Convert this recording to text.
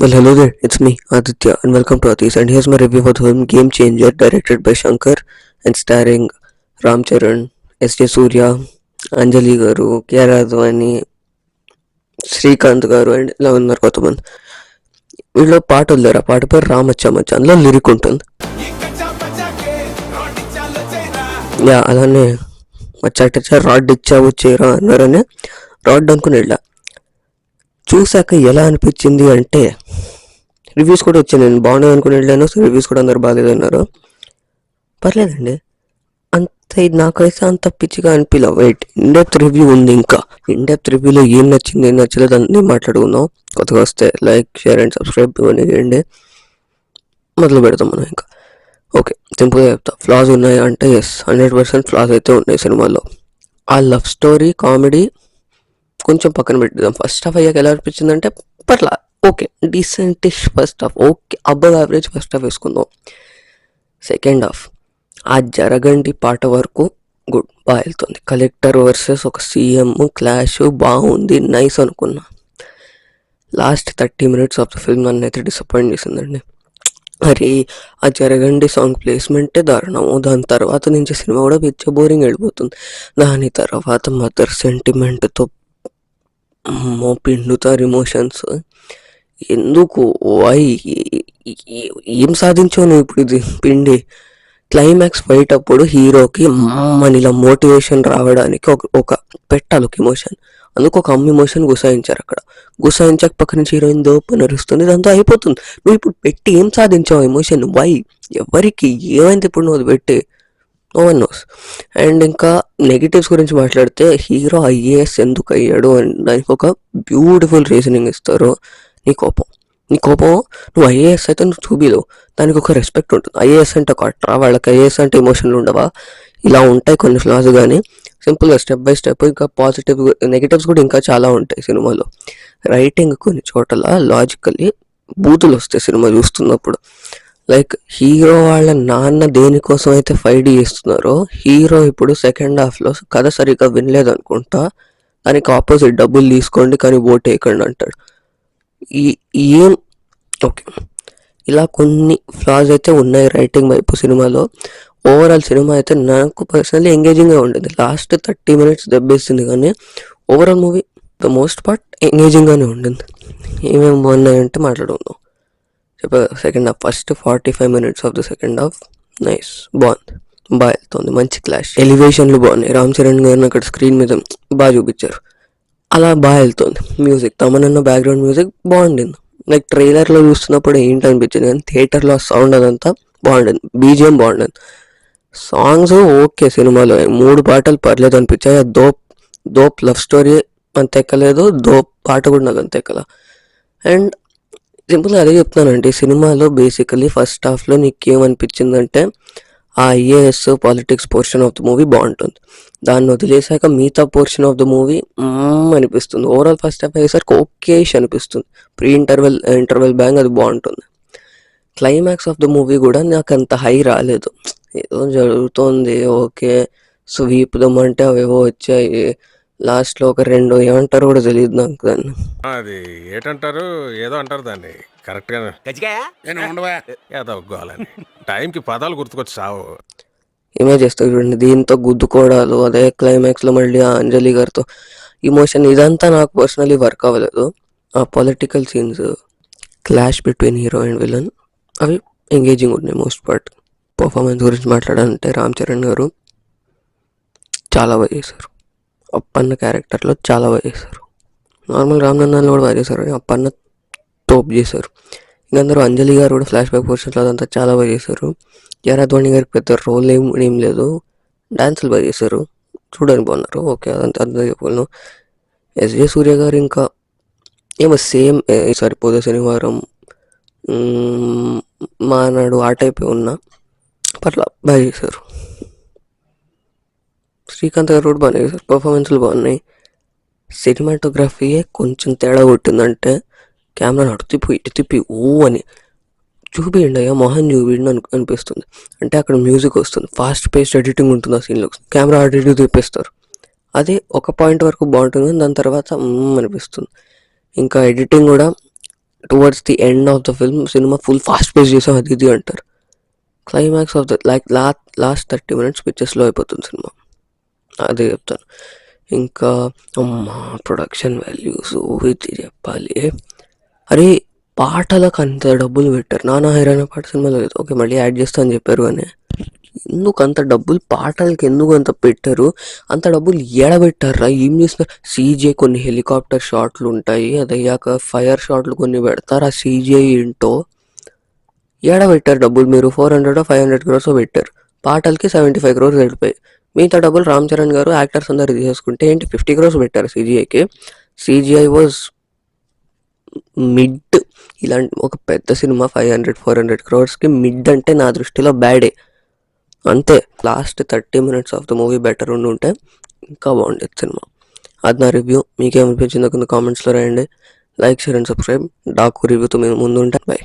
Well, hello there, it's me, Aditya, and welcome to Atis. And here's my review for the film Game Changer, directed by Shankar and starring Ram Charan, S.J. Surya, Anjali Garu, Kiara Advani, Srikanth గారు and ఇలా ఉన్నారు కొంతమంది. వీళ్ళు పాట వదిలేరు, ఆ పాట పేరు రామచ్చ మచ్చ, అందులో లిరిక్ ఉంటుంది. యా అలానే వచ్చాట రాడ్ ఇచ్చావు చేరా అన్నారని రాడ్ అనుకుని వెళ్ళా. చూశాక ఎలా అనిపించింది అంటే రివ్యూస్ కూడా వచ్చాయి, నేను బాగుండదు అనుకుని వెళ్ళాను. సో రివ్యూస్ కూడా అందరు బాగాలేదన్నారు. పర్లేదండి, అంత నాకైతే అంత పిచ్చిగా అనిపించలే. వెయిట్, ఇన్డెప్త్ రివ్యూ ఉంది. ఇంకా ఇన్డెప్త్ రివ్యూలో ఏం నచ్చింది ఏం నచ్చలేదు అన్నీ మాట్లాడుకుందాం. కొత్తగా వస్తే లైక్, షేర్ అండ్ సబ్స్క్రైబ్ ఇవన్నీ చేయండి. మొదలు పెడతాం మనం. ఇంకా ఓకే, సింపుల్గా చెప్తా. ఫ్లాస్ ఉన్నాయి అంటే ఎస్, 100% ఫ్లాస్ అయితే ఉన్నాయి సినిమాలో. ఆ లవ్ స్టోరీ కామెడీ కొంచెం పక్కన పెట్టిద్దాం. ఫస్ట్ హాఫ్ అయ్యాక ఎలా అనిపించింది అంటే పర్లా, okay, decentish first half, okay, above average first half వేసుకుందాం. సెకండ్ హాఫ్ ఆ జరగండి పాట వరకు గుడ్, బాగా వెళ్తుంది. కలెక్టర్ వర్సెస్ ఒక సీఎం క్లాష్ బాగుంది, నైస్ అనుకున్నా. Last 30 minutes of the film నన్ను అయితే డిసప్పాయింట్ చేసిందండి. అరే, ఆ జరగండి సాంగ్ ప్లేస్మెంటే దారుణము. దాని తర్వాత నుంచి సినిమా కూడా పిచ్చ బోరింగ్ వెళ్ళిపోతుంది. దాని తర్వాత మదర్ సెంటిమెంట్తో పిండుతారు ఎమోషన్స్. ఎందుకు, వై, ఏం సాధించావు నువ్వు ఇప్పుడు ఇది పిండి? క్లైమాక్స్ ఫైట్ అప్పుడు హీరోకి మనీలా మోటివేషన్ రావడానికి ఒక పెట్టాలి ఒక ఎమోషన్. అందుకు ఒక ఎమోషన్ గుసాయించారు అక్కడ. గుసాయించాక పక్క నుంచి హీరోయిన్ దోపు నరుస్తుంది, దాంతో అయిపోతుంది. నువ్వు ఇప్పుడు పెట్టి ఏం సాధించావు ఎమోషన్? వై? ఎవరికి ఏమైంది ఇప్పుడు నువ్వు అది పెట్టి? No one knows. అండ్ ఇంకా నెగిటివ్స్ గురించి మాట్లాడితే హీరో ఐఏఎస్ ఎందుకు అయ్యాడు అని దానికి ఒక బ్యూటిఫుల్ రీజనింగ్ ఇస్తారు. నీ కోపం నువ్వు ఐఏఎస్ అయితే నువ్వు చూపిలేవు, దానికి ఒక రెస్పెక్ట్ ఉంటుంది. ఐఏఎస్ అంటే ఒక అట్రా, వాళ్ళకి ఐఏఎస్ అంటే ఎమోషన్లు ఉండవా? ఇలా ఉంటాయి కొన్ని ఫ్లాస్. కానీ సింపుల్గా స్టెప్ బై స్టెప్ ఇంకా పాజిటివ్ నెగిటివ్స్ కూడా ఇంకా చాలా ఉంటాయి సినిమాలో. రైటింగ్ కొన్ని చోట్ల లాజికల్లీ బూతులు వస్తాయి సినిమా చూస్తున్నప్పుడు. లైక్ హీరో వాళ్ళ నాన్న దేనికోసం అయితే ఫైట్ చేస్తున్నారో, హీరో ఇప్పుడు సెకండ్ హాఫ్లో కథ సరిగ్గా వినలేదు అనుకుంటా, దానికి ఆపోజిట్ డబ్బులు తీసుకోండి కానీ ఓట్ వేయకండి అంటాడు. ఏం ఓకే, ఇలా కొన్ని ఫ్లాస్ అయితే ఉన్నాయి రైటింగ్ వైపు సినిమాలో. ఓవరాల్ సినిమా అయితే నాకు పర్సనల్లీ ఎంగేజింగ్గా ఉండింది. లాస్ట్ 30 minutes దెబ్బేసింది, కానీ overall movie the most part ఎంగేజింగ్గానే ఉండింది. ఏమేమి బాగున్నాయంటే మాట్లాడుకుందాం. చెప్పగా second half, first 45 minutes of the second half nice, బాగుంది, బాగా వెళ్తుంది, మంచి క్లాష్. ఎలివేషన్లు బాగున్నాయి. రామ్ చరణ్ గారిని అక్కడ స్క్రీన్ మీద బాగా చూపించారు, అలా బాగా వెళ్తుంది. మ్యూజిక్, తమనన్న బ్యాక్గ్రౌండ్ మ్యూజిక్ బాగుండింది. లైక్ ట్రైలర్లో చూస్తున్నప్పుడు ఏంటి అనిపించింది, కానీ థియేటర్లో సౌండ్ అదంతా బాగుండింది. బీజిఎం బాగుండింది. సాంగ్స్ ఓకే, సినిమాలో 3 పాటలు పర్లేదు అనిపించాయి. దోప్ లవ్ స్టోరీ అంత ఎక్కలేదు, దోప్ పాట కూడా నాకు అంత ఎక్కల. అండ్ సింపుల్గా అదే చెప్తున్నానండి, సినిమాలో బేసికలీ ఫస్ట్ హాఫ్లో నీకేమనిపించిందంటే ఆ IAS politics portion of the movie బాగుంటుంది. దాన్ని వదిలేసాక మిగతా పోర్షన్ ఆఫ్ ద మూవీ అనిపిస్తుంది. ఓవరాల్ ఫస్ట్ హాఫ్ అయ్యేసరికి ఓకేష్ అనిపిస్తుంది. ప్రీ ఇంటర్వెల్ బ్యాంగ్ అది బాగుంటుంది. క్లైమాక్స్ ఆఫ్ ద మూవీ కూడా నాకు అంత హై రాలేదు. ఏదో జరుగుతుంది, ఓకే, సో వీపుదమ్మంటే అవేవో వచ్చాయి. లాస్ట్లో ఒక 2 ఏమంటారు కూడా తెలియదు నాకు దాన్ని. అది ఏటంటారు, ఏదో అంటారు దాన్ని కరెక్ట్గా. ఏదో గోలని టైంకి పదాలు గుర్తుకొచ్చి సావు. ఏమే చేస్తారు చూడండి, దీంతో గుద్దుకోవడాలు, అదే క్లైమాక్స్లో మళ్ళీ ఆ అంజలి గారితో ఇమోషన్, ఇదంతా నాకు పర్సనలీ వర్క్ అవ్వలేదు. ఆ political scenes, clash between hero and villain, అవి ఎంగేజింగ్ ఉన్నాయి మోస్ట్ పార్ట్. పర్ఫార్మెన్స్ గురించి మాట్లాడాలంటే రామ్ చరణ్ గారు చాలా బాగా చేశారు. అప్పన్న క్యారెక్టర్లో చాలా బాగా చేశారు. నార్మల్ రామ్ నందన్లో కూడా బాగా చేశారు, అప్పన్న టోప్ చేశారు. ఇంకా అందరూ అంజలి గారు కూడా ఫ్లాష్ బ్యాక్ పోర్షన్లో అదంతా చాలా బాగా చేశారు. అద్వానీ గారికి పెద్ద రోల్ ఏం లేదు, డాన్సులు బాగా చేశారు, చూడడానికి బాగున్నారు, ఓకే, అదంతా చెప్పగలను. ఎస్జే సూర్య గారు ఇంకా ఏమో సేమ్ సరిపోదు, శనివారం మానాడు ఆ టైప్ ఉన్నా పట్ల బాగా చేశారు. శ్రీకాంత్ గారు కూడా బాగానే చేశారు, పర్ఫార్మెన్స్లు బాగున్నాయి. సినిమాటోగ్రఫీయే కొంచెం తేడా కొట్టిందంటే, కెమెరాను అటు తిప్పి ఇటు తిప్పి అని చూపించండి అయ్యా, మొహం చూపించండి అనిపిస్తుంది. అంటే అక్కడ మ్యూజిక్ వస్తుంది, ఫాస్ట్ పేస్డ్ ఎడిటింగ్ ఉంటుంది ఆ సీన్లో, కెమెరా అటు ఇటు తిప్పేస్తారు. అది ఒక పాయింట్ వరకు బాగుంటుంది, దాని తర్వాత అనిపిస్తుంది. ఇంకా ఎడిటింగ్ కూడా towards the end of the film cinema full fast pace చేసాం అది ఇది అంటారు. Climax of the last 30 minutes పిక్చర్స్లో అయిపోతుంది సినిమా. అదే చెప్తాను. ఇంకా ప్రొడక్షన్ వాల్యూస్ ఇది చెప్పాలి. అరే పాటలకు అంత డబ్బులు పెట్టారు. నానా హైరాణ పాట సినిమాలో లేదు, ఓకే మళ్ళీ యాడ్ చేస్తా అని చెప్పారు కానీ ఎందుకు అంత డబ్బులు పాటలకి ఎందుకు అంత పెట్టారు? అంత డబ్బులు ఏడబెట్టారా? ఏం చేస్తున్నారు? సీజే కొన్ని హెలికాప్టర్ షాట్లు ఉంటాయి, అది అయ్యాక ఫైర్ షాట్లు కొన్ని పెడతారు. ఆ సీజే ఏంటో ఏడబెట్టారు డబ్బులు. మీరు 400 crores పెట్టారు, పాటలకి 75 crores వెళ్ళిపోయి మిగతా డబ్బులు రామ్ చరణ్ గారు యాక్టర్స్ అందరు తీసుకుంటే ఏంటి 50 crores పెట్టారు సీజీఐకి. CJI was mid. ఇలాంటి ఒక పెద్ద సినిమా 500-400 crores మిడ్ అంటే నా దృష్టిలో బ్యాడే అంతే. Last 30 minutes of the movie better ఉంటే ఇంకా బాగుండేది సినిమా. అది నా రివ్యూ. మీకేమనిపించిందో కింద కామెంట్స్లో రాయండి. Like, share and subscribe. Daaku రివ్యూతో మేము ముందు ఉంటాను. బై.